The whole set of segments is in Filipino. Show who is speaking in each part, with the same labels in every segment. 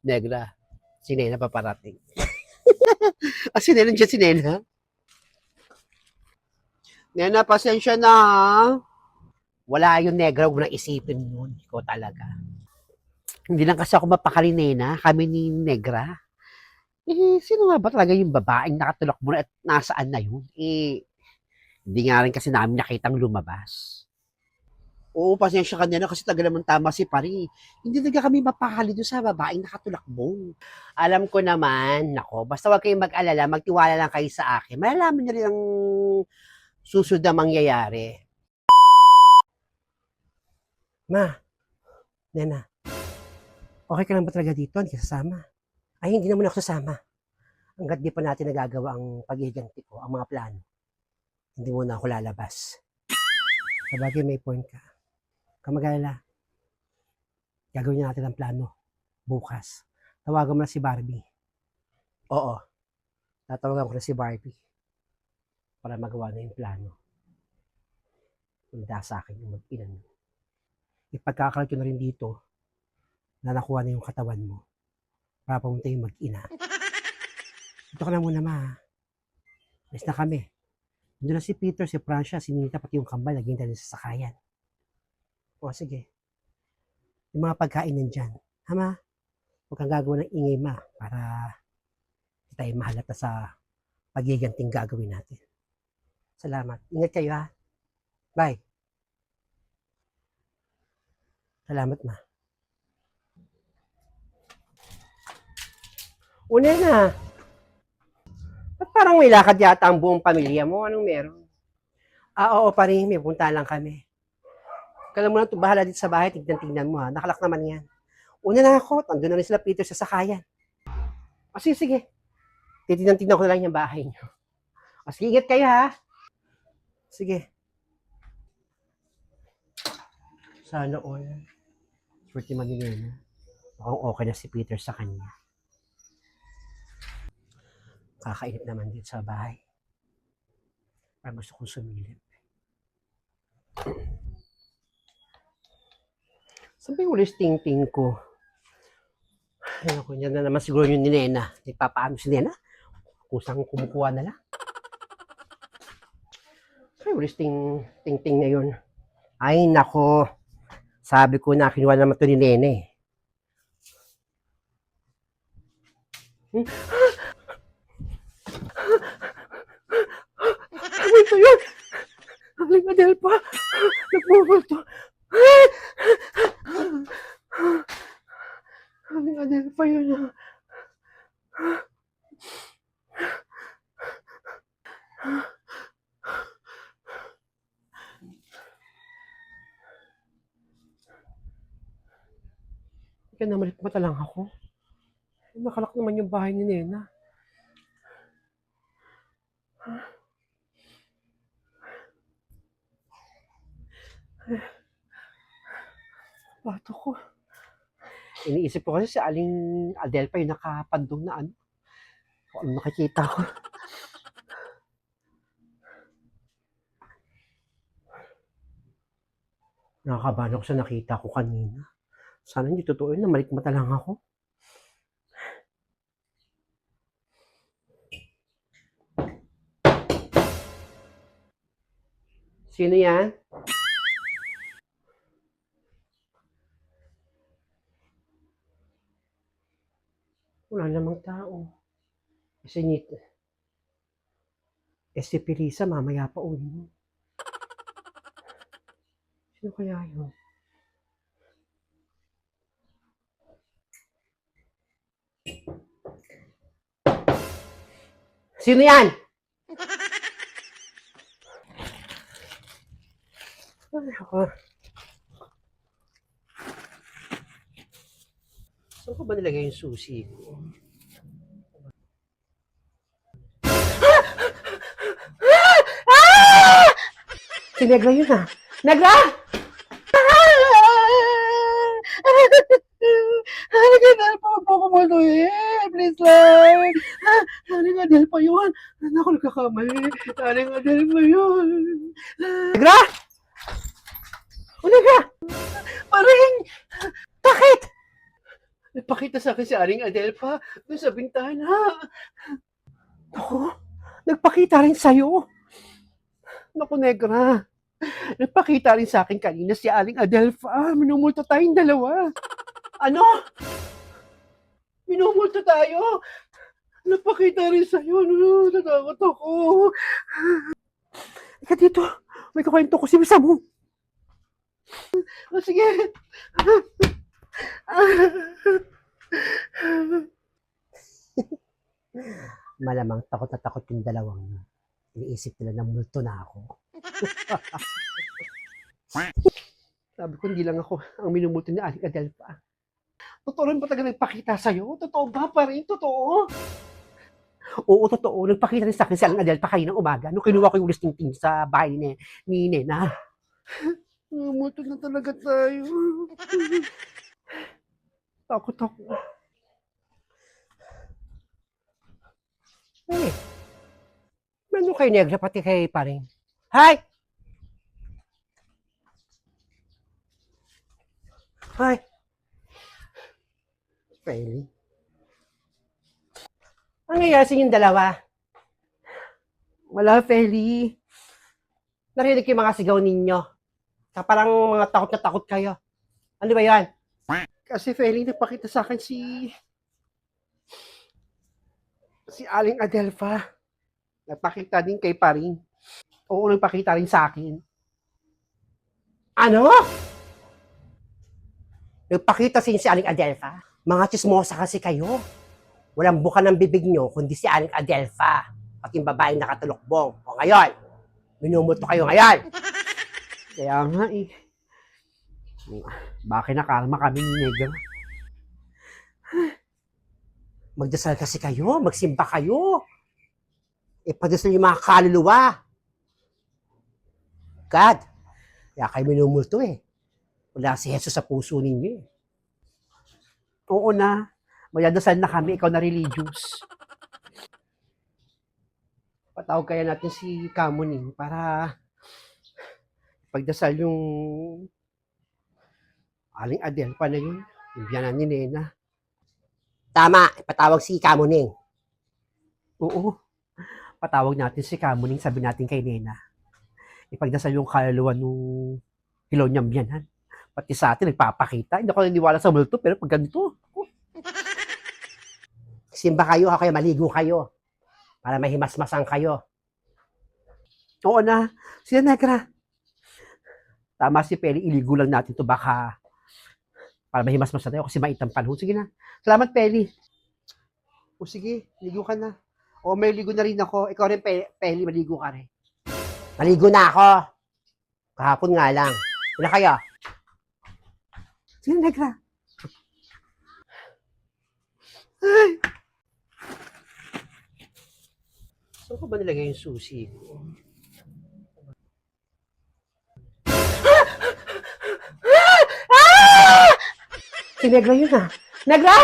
Speaker 1: Negra, si Nena paparating. Si Nena, nandiyan si Nena. Nena, pasensya na ha. Wala yung Negra, huwag mo nang isipin yun. Ikaw talaga. Hindi lang kasi ako mapakali, Nena. Kami ni Negra. Sino nga ba talaga yung babaeng nakatulak mo na at nasaan na yun? Hindi nga rin kasi namin nakitang lumabas. Oo, pasensya ka na kasi taga naman tama si Pari. Hindi talaga kami mapakali doon sa babaeng nakatulakbong. Alam ko naman, nako, basta wag kayong mag-alala, magtiwala lang kayo sa akin. Malalaman niyo rin ang susunod na mangyayari. Ma, Nena, okay ka lang ba talaga dito? Hindi ka sasama? Ay, hindi naman ako sasama. Hanggat di pa natin nagagawa ang paghihiganti ko, ang mga plano, hindi muna ako lalabas. Sabagay, may point ka. Kamag-alala, gagawin natin ang plano bukas. Tawagan mo na si Barbie. Oo, tatawagan ko na si Barbie para magawa na yung plano. Hindi sa akin yung mag-inan. Ipagkakalat ko na rin dito na nakuha na yung katawan mo para pumunta yung mag-ina. Dito ka na muna, ma. Alis na kami. Doon na si Peter, si Francia, si Nita, pati yung kambal, naging dali sa sakayan. O, sige. Yung mga pagkain nandyan. Ha, ma? Huwag kang gagawa ng ingay, ma, para hindi tayo mahalata sa pagiganting gagawin natin. Salamat. Ingat kayo, ha? Bye. Salamat, ma. Una na. Ba't parang may lakad yata ang buong pamilya mo? Anong meron? Oo, pa rin. May punta lang kami. Kala mo na ito, bahala dito sa bahay. Tignan-tignan mo, ha? Nakalak naman yan. Una na ako. Andun na rin sila Peter sa sakayan. O, sige. Titignan-tignan ko na lang yung bahay niyo. O, sige, ingat kayo, ha? Sige. Sana all. Swerte manilena. Mukhang okay na si Peter sa kanya. Kakainip naman dito sa bahay. Parang gusto kong sumilip. Saan ba yung ulis ting-ting ko? Ay, ako, yan na naman siguro yung ni Nena. Nagpapaano si Nena? Kusang kumukuha na lang. Ay, ulis ting-ting na yun. Ay, nako. Sabi ko na, kinuha naman ito ni Nene. Ano ito yun? Aling Adelpa. Nagbubulto. Aling Adelpa yun. Kaya namalit mata lang ako. Nakalak naman yung bahay ni Nena. Bato ko. Iniisip ko kasi si Aling Adelpa yung nakapandong na ano. Kung ano nakikita ko. Nakakabahan ako sa nakita ko kanina. Sana hindi totoo yun, namalikmata lang ako. Sino yan? Wala namang tao. Kasi nito. Si Pirisa, mamaya pa uwi mo. Sino kaya yun? Sino yan? Ay, ako. Saan ko ba nilagay yung susi ko? Si Negra yun ha. Negra! Halika na po, huwag po kumuluhin. Please lang. Halika Adel pa yun. Naku, nagkakamali. Halika Adel pa yun. Negra! O Negra! Paring! Bakit?
Speaker 2: Nagpakita sa akin si Aling Adelpa doon sa bintana.
Speaker 1: Naku, nagpakita rin sa'yo.
Speaker 2: Naku, Negra. Nagpakita rin sa akin kanina si Aling Adelpa. Minumulto tayong dalawa. Ano? Minumulto tayo? Nagpakita rin sa'yo. No? Natakot ako.
Speaker 1: Ika dito, may kukwento ko si Samu.
Speaker 2: O, sige.
Speaker 1: Malamang takot na takot yung dalawang yun. Iniisip nila na multo na ako.
Speaker 2: Sabi ko, hindi lang ako ang minumulto ni Aling Adelpa. Totoo rin ba talaga nagpakita sa'yo? Totoo ba pa rin? Totoo?
Speaker 1: Oo, totoo. Nagpakita rin sa akin si Aling Adelpa kaninang umaga nung kinuha ko yung listing ting sa bahay ni Nena.
Speaker 2: Minumulto na talaga tayo. Takot ako.
Speaker 1: Eh, ano kay Negra pati kay paring? Hi! Hi! Feli. Ano nangyayari sa inyong dalawa?
Speaker 2: Wala, Feli.
Speaker 1: Narinig ko yung mga sigaw ninyo. Parang mga takot na takot kayo. Ano ba yan?
Speaker 2: Kasi Feli, nagpakita sa akin si Aling Adelpa. Nagpakita din kay Paring. Oo, nagpakita rin sa akin.
Speaker 1: Ano? Nagpakita sa inyo si Aling Adelfa? Mga chismosa kasi kayo. Walang buka ng bibig nyo, kundi si Aling Adelfa. Pati yung babaeng nakatulokbong. O ngayon, minumuto kayo ngayon.
Speaker 2: Kaya nga eh. Bakit nakarma kami ni Negra?
Speaker 1: Magdasal kasi kayo, magsimba kayo. Ipadasal yung mga kaluluwa. God, kaya kayo minumulto eh. Wala si Jesus sa puso ninyo eh.
Speaker 2: Oo na. Mayadasal na kami, ikaw na religious. Patawag kaya natin si Kamuning para pagdasal yung Aling Adelpa na yun. Yung biyanan ni Nena.
Speaker 1: Tama, ipatawag si Kamuning.
Speaker 2: Oo. Patawag natin si Kamuning, sabi natin kay Nena. Ipagdasal yung kaluluwa nung hilaw niyang biyanan. Pati sa atin, nagpapakita. Hindi ako naniniwala sa multo, pero pag ganito,
Speaker 1: Simba kayo, kaya maligo kayo. Para mahimasmasan kayo.
Speaker 2: oo na. Sila Negra. Tama si Peli, iligo lang natin to baka para mahimasmasan tayo kasi mait ang panahon. Sige na. Salamat, Peli. O sige, ligo ka na. O may ligo na rin ako. Ikaw rin, Peli, maligo ka rin.
Speaker 1: Maligo na ako. Kahapon nga lang. Wala kayo.
Speaker 2: Sige, Negra. Ay! Saan ko ba nilagay yung susi ko?
Speaker 1: Si Negra yun ah. Negra!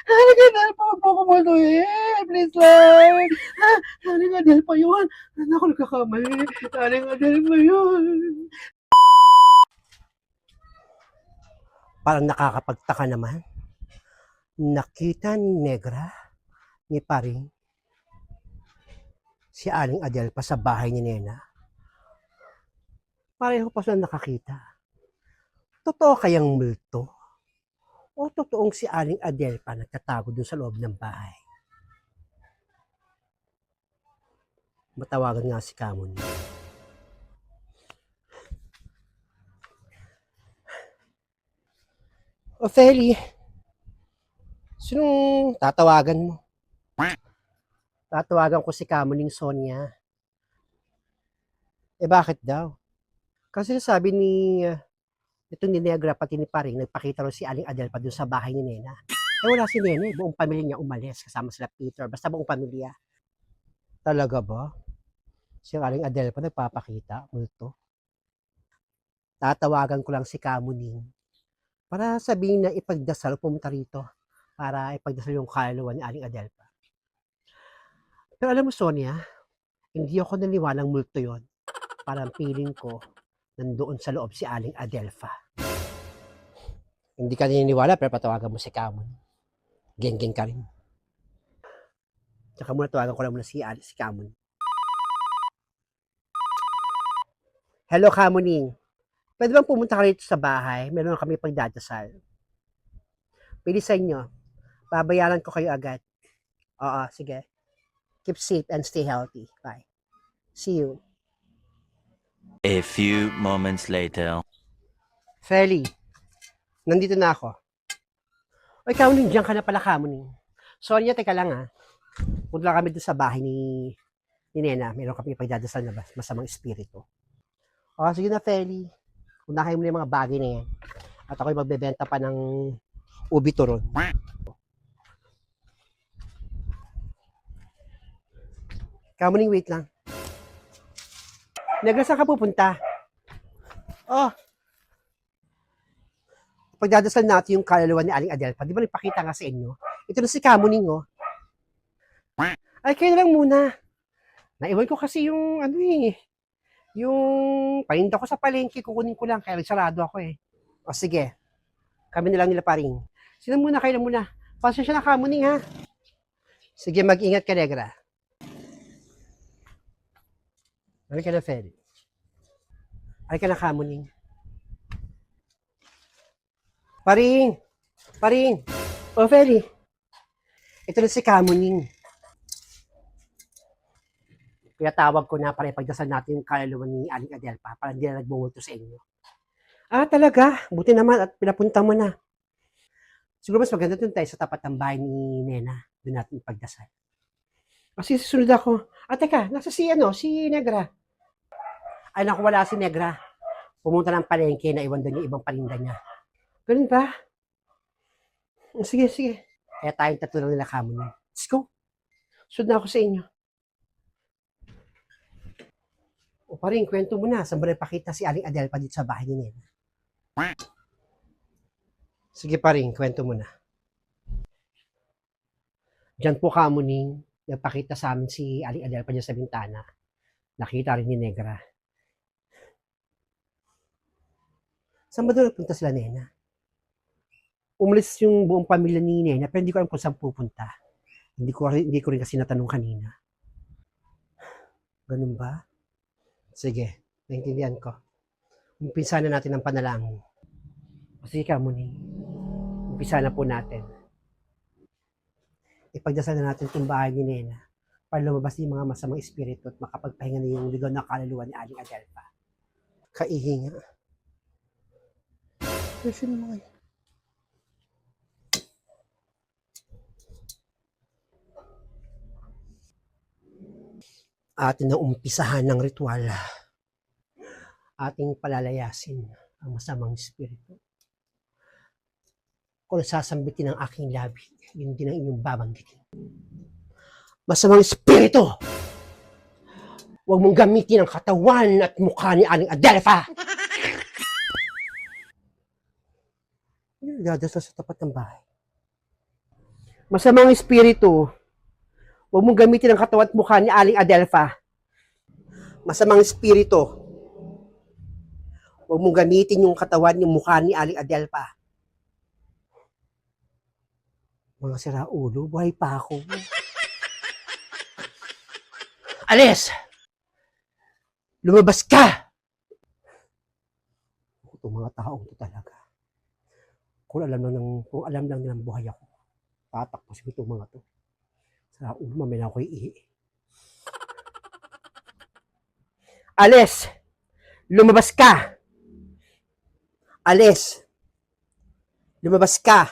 Speaker 2: Halika na po, huwag po ako maluhin. Please lang. Haling Adel pa yun. Ako nagkakamali. Haling Adel pa yun.
Speaker 1: Parang nakakapagtaka naman. Nakita ni Negra, ni Paring, si Aling Adelpa sa bahay ni Nena. Pareho pa sila nakakita. Totoo kayang multo? O totoong si Aling Adelpa nagtatago dun sa loob ng bahay? Matawagan nga si Kamon. O Feli, sinong tatawagan mo? Tatawagan ko si Kamuning Sonia. Eh bakit daw? Kasi sabi ni ito ni Negra pati ni Paring, nagpakita rin si Aling Adelpa dun sa bahay ni Nena. Eh wala si Nena, buong pamilya niya umalis kasama sila Peter, basta buong pamilya. Talaga ba? Si Aling Adelpa nagpapakita, multo. Tatawagan ko lang si Kamuning para sabihin na ipagdasal pumunta rito para ipagdasal yung kaluluwa ni Aling Adelpa. Pero alam mo Sonia, hindi ako naniwalang multo yon. Parang feeling ko,
Speaker 2: nandoon sa loob si Aling Adelpha. Hindi ka naniniwala pero patawagan mo si Kamon. Geng-geng ka rin. Tsaka muna tawagan ko lang muna si Kamon. Hello, Kamoning. Pwede bang pumunta ka rito sa bahay? Meron kami pagdadasal. Bilisan nyo. Babayaran ko kayo agad. Oo, sige. Keep safe and stay healthy. Bye. See you.
Speaker 3: A few moments later.
Speaker 2: Feli, nandito na ako. Oy, Kamuning, diyan ka na pala, Kamuning. Sorry, teka lang ha. Punta lang kami doon sa bahay ni Nena. Meron kami pagdadasal na masamang espiritu. O, sige na, Feli. Unahin mo na yung mga bagay na yan. At ako'y magbebenta pa ng ubi turon. Kamuning, wait lang. Negra, saan ka pupunta? Oh, pagdadasal natin yung kaluluwa ni Aling Adelpha. Di ba nagpakita nga sa inyo? Ito na si Kamuning, oh. Ay, kayo na lang muna. Naiwan ko kasi yung, yung paninda ko sa palengke, kukunin ko lang, kaya sarado ako eh. O sige, kami na lang nila paring. Sino muna, kayo na muna. Pasensya na, Kamuning, ha? Sige, mag-ingat ka, Negra. Ano ka na, Feli? Ano ka na, Kamuning? Paring! O, Feli. Ito na si Kamuning. Kaya tawag ko na para ipagdasal natin yung kaluluwa ni Aling Adelpha para hindi na nagbumulto sa inyo. Ah, talaga? Buti naman at pinapunta mo na. Siguro mas maganda dun tayo sa tapat ng bahay ni Nena. Doon natin ipagdasal. Kasi susunod ako. Ah, teka, nasa si Negra. Ay, naku, wala si Negra. Pumunta ng palengke na iwan doon yung ibang paninda niya. Ganun ba? Sige. Kaya tayong tatlo lang nila kamo niya. Let's go. Sunod na ako sa inyo. O paring, kwento mo na. Saan ba napakita si Aling Adelpha dito sa bahay ni Nena? Sige paring, kwento mo na. Diyan po Kamuning, nagpakita sa amin si Aling Adelpha dyan sa bintana. Nakita rin ni Negra. Saan ba doon nagpunta sila Nena? Umalis yung buong pamilya ni Nena pero hindi ko alam kung saan pupunta. Hindi ko rin kasi natanong kanina. Ganun ba? Sige, naintindihan ko. Umpisa na natin ang panalangin. Sige Kamuning, umpisa na po natin. Ipagdasal na natin itong bahay ni Nena para lumabas yung mga masamang espiritu at makapagpahinga na yung ligaw na kaluluwa ni Aling Adelpha. Kaihi nga. Kasi naman. Atin na umpisahan ng ritual. Ating palalayasin ang masamang espiritu. Kung sasambitin ang aking labi, yun din ang inyong babanggitin. Masamang espiritu! Huwag mong gamitin ang katawan at mukha ni Aling Adelpha! Dadasal sa tapat ng bahay. Masamang espiritu, huwag mong gamitin ang katawan at mukha ni Aling Adelpha. Masamang espiritu, huwag mong gamitin yung katawan yung mukha ni Aling Adelpha. Mga siraulo, buhay pa ako. Alis! Lumabas ka! Itong mga taong ito talaga. Kung alam lang nilang buhay ako, tatakbo siguro itong mga to. Siraulo, mamaya ako iihi. Alis! Lumabas ka! Alis! Lumabas ka!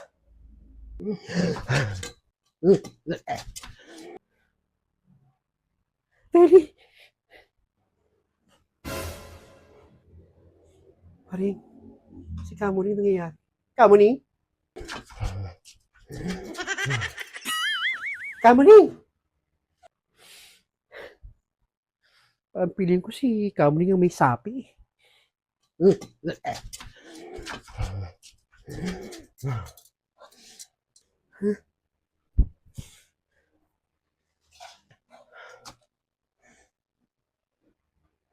Speaker 2: Feli! Paring, si Kamuning nangyayari. Kamuning? Kamuning! Parang piling ko si Kamuning ang may sapi.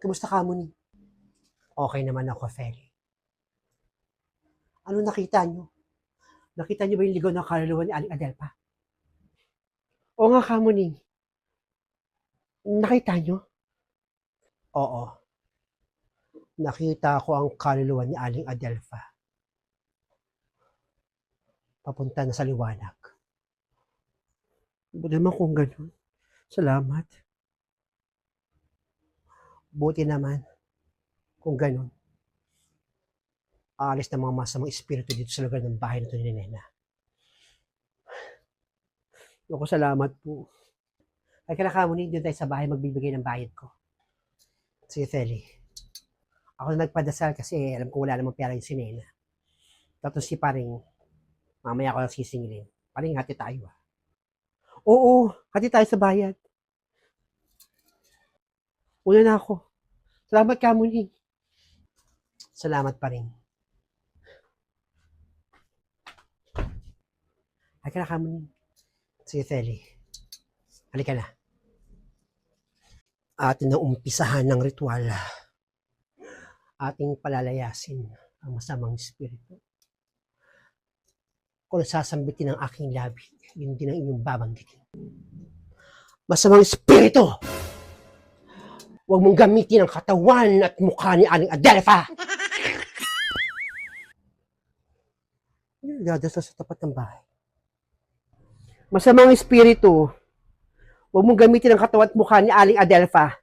Speaker 2: Kamusta Kamuning?
Speaker 1: Okay naman ako, Feli. Ano nakita nyo? Nakita nyo ba yung ligaw ng kaluluwa ni Aling Adelpa?
Speaker 2: Oo nga, Kamuning. Nakita nyo?
Speaker 1: Oo. Nakita ko ang kaluluwa ni Aling Adelpa. Papunta na sa liwanag.
Speaker 2: Buti naman kung ganun. Salamat.
Speaker 1: Buti naman kung ganun. Aalis ng mga masamang espiritu dito sa lugar ng bahay na ito ni Nena.
Speaker 2: Ako, salamat po.
Speaker 1: Ay Kamuning, doon tayo sa bahay magbibigay ng bayad ko. Sige, Feli. Ako na nagpadasal kasi alam ko wala namang pera yung si Nena. Tapos si Paring, mamaya ko lang sisingilin. Paring, hati tayo ah.
Speaker 2: Oo, hati tayo sa bayad. Una na ako. Salamat, Kamuning.
Speaker 1: Salamat Paring. Ay Kamuning. Sige, Feli. Halika na. Atin na umpisahan ng ritual. Ating palalayasin ang masamang espiritu. Kung sasambitin ng aking labi, yun din ang inyong babanggitin. Masamang espiritu! Huwag mong gamitin ang katawan at mukha ni Aling Adelpa! Nagdadasal sa tapat ng bahay.
Speaker 2: Masamang espiritu, huwag mong gamitin ang katawan at mukha ni Aling Adelpa.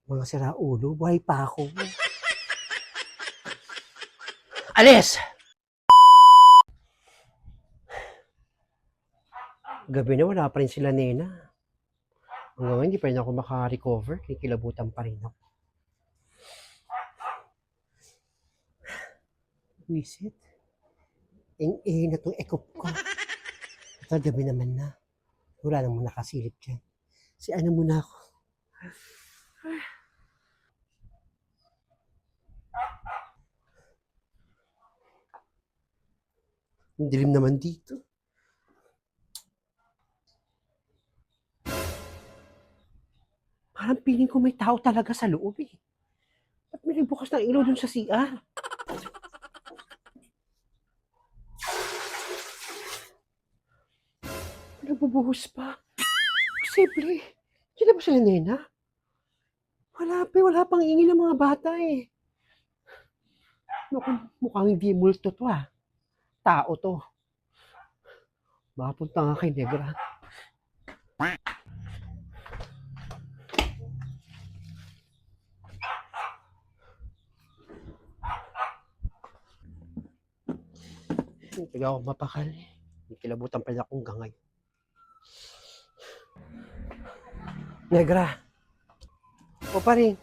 Speaker 1: Mga siraulo, buhay pa ako. Alis! Gabi na wala pa rin sila Nena. Hanggang ngayon, hindi pa rin ako maka-recover. Kikilabutan pa rin ako. Visit. Ing na itong ekop ko. Ito, gabi naman na. Wala namang nakasilip dyan. Si ano muna ako. Ang dilim naman dito. Parang feeling ko may tao talaga sa loob eh. Ba't may nagbukas ng ilaw dun sa CR? Nagbubuhos pa. Posible. Diyan na ba sila Nena? Wala pang ingin ng mga bata eh. Mukhang hindi multo to ah. Tao to. Makapunta nga kay Negra. Hindi ako mapakali. May kilabutan pa rin akong gangay. Negra. O pa rin.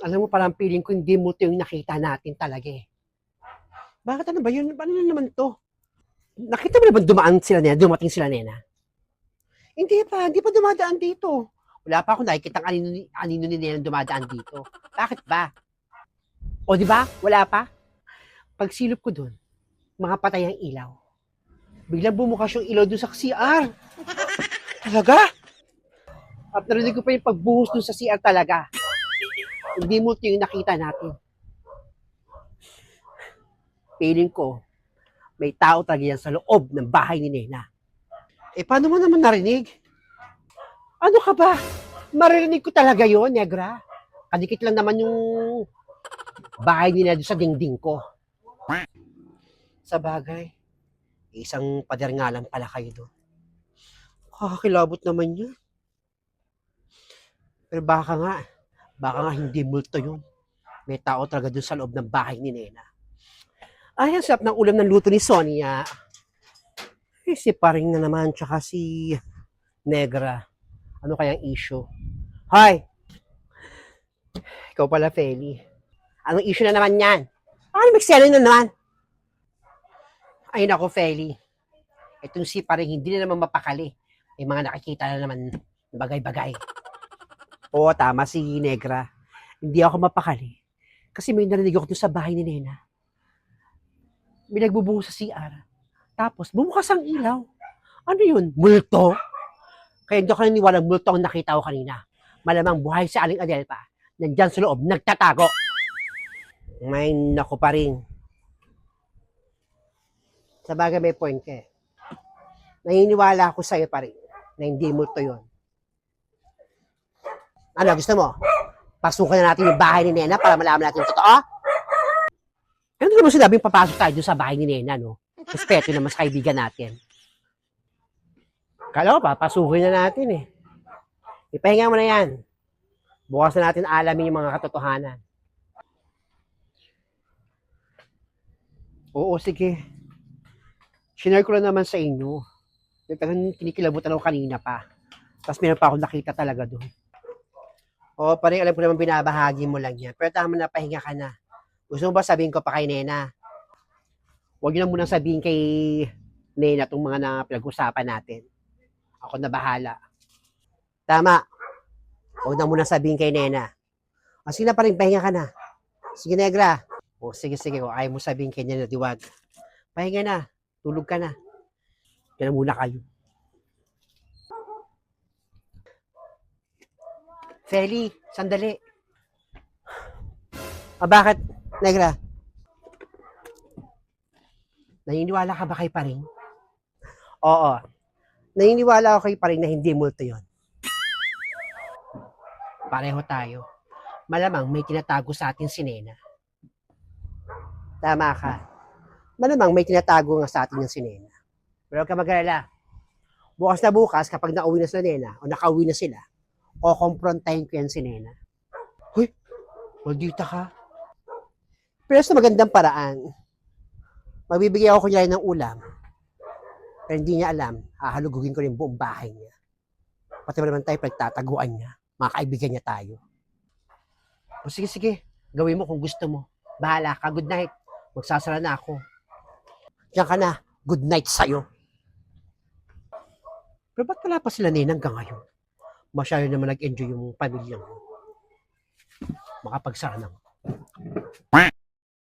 Speaker 1: Alam mo parang feeling ko hindi multo yung nakita natin talaga eh. Bakit ano ba yun? Paano na naman to? Nakita mo na ba dumating sila Nena? Hindi pa dumadaan dito. Wala pa ako nakikita anino ni Nena dumadaan dito. Bakit ba? O di ba? Wala pa? Pagsilip ko doon, mga patay ang ilaw. Biglang bumukas yung ilaw doon sa CR. Talaga? At narinig ko pa yung pagbuhos doon sa CR talaga. Hindi multo yung nakita natin. Feeling ko, may tao talaga yan sa loob ng bahay ni Nena. Eh, paano mo naman narinig? Ano ka ba? Maririnig ko talaga yon, Negra. Kadikit lang naman yung bahay ni Nena sa dingding ko. Sa bagay, isang pader nga lang pala kayo doon. Kakakilabot naman yun. Pero baka nga hindi multo yun. May tao talaga doon sa loob ng bahay ni Nena. Ay, ang sarap ng ulam ng luto ni Sonia. Eh, si Paring na naman, tsaka si Negra. Ano kayang issue? Hoy! Ikaw pala, Feli. Anong issue na naman yan? Ano magselo na naman? Ay, nako, Feli. Itong si Paring hindi na naman mapakali. May mga nakikita na naman bagay-bagay. Oo, tama si Negra. Hindi ako mapakali. Kasi may narinig ako doon sa bahay ni Nena. May nagbubuhos sa CR. Tapos, bumukas ang ilaw. Ano yun? Multo? Kaya hindi ako naniniwalang multo ang nakita ko kanina. Malamang buhay si Aling Adelpa. Nandyan sa loob, nagtatago. May naku pa rin. Sa bagay may point ka eh. Naniniwala ako sa'yo pa rin na hindi multo yun. Ano, gusto mo? Pasukan na natin yung bahay ni Nena para malaman natin yung totoo? Ano naman sinabing papasok tayo doon sa bahay ni Nena, no? Respeto naman sa kaibigan natin. Kala ko, papasukin na natin eh. Ipahinga mo na yan. Bukas na natin alamin yung mga katotohanan. Oo, sige. Shinare ko lang naman sa inyo. Kinikilabutan ako kanina pa. Tapos meron pa akong nakita talaga doon. Oo, parang alam ko naman binabahagi mo lang yan. Pero tama na, pahinga ka na. Gusto mo ba sabihin ko pa kay Nena? Huwag niyo na munang sabihin kay Nena itong mga na pinag-usapan natin. Ako na bahala. Tama. Huwag na munang sabihin kay Nena. O, sige na pa rin, pahinga ka na. Sige, Negra. O, sige. O, ayaw mo sabihin kay Nena, diwag. Pahinga na. Tulog ka na. Kaya muna kayo. Feli, sandali. Bakit, Negra? Naniniwala ka ba kay Paring? Oo. Naniniwala ako kay Paring na hindi multo yun. Pareho tayo. Malamang may tinatago sa atin si Nena. Tama ka. Malamang may tinatago nga sa atin yung si Nena. Pero huwag ka mag-alala. Bukas na bukas, kapag nauwi na sila Nena, o nakauwi na sila, o komprontahin ko yan si Nena. Hoy, maldita ka. Pero sa magandang paraan, magbibigay ako kunyari ng ulam, pero hindi niya alam, hahalugugin ko yung buong bahay niya. Pati naman tayo pagtataguan niya, mga kaibigan niya tayo. O sige, gawin mo kung gusto mo. Bahala ka, good night. Magsasara na ako. Diyan ka na, good night sa'yo. Pero ba't wala pa sila Nena hanggang ngayon? Masyado naman nag-enjoy yung pamilyang makapagsara ng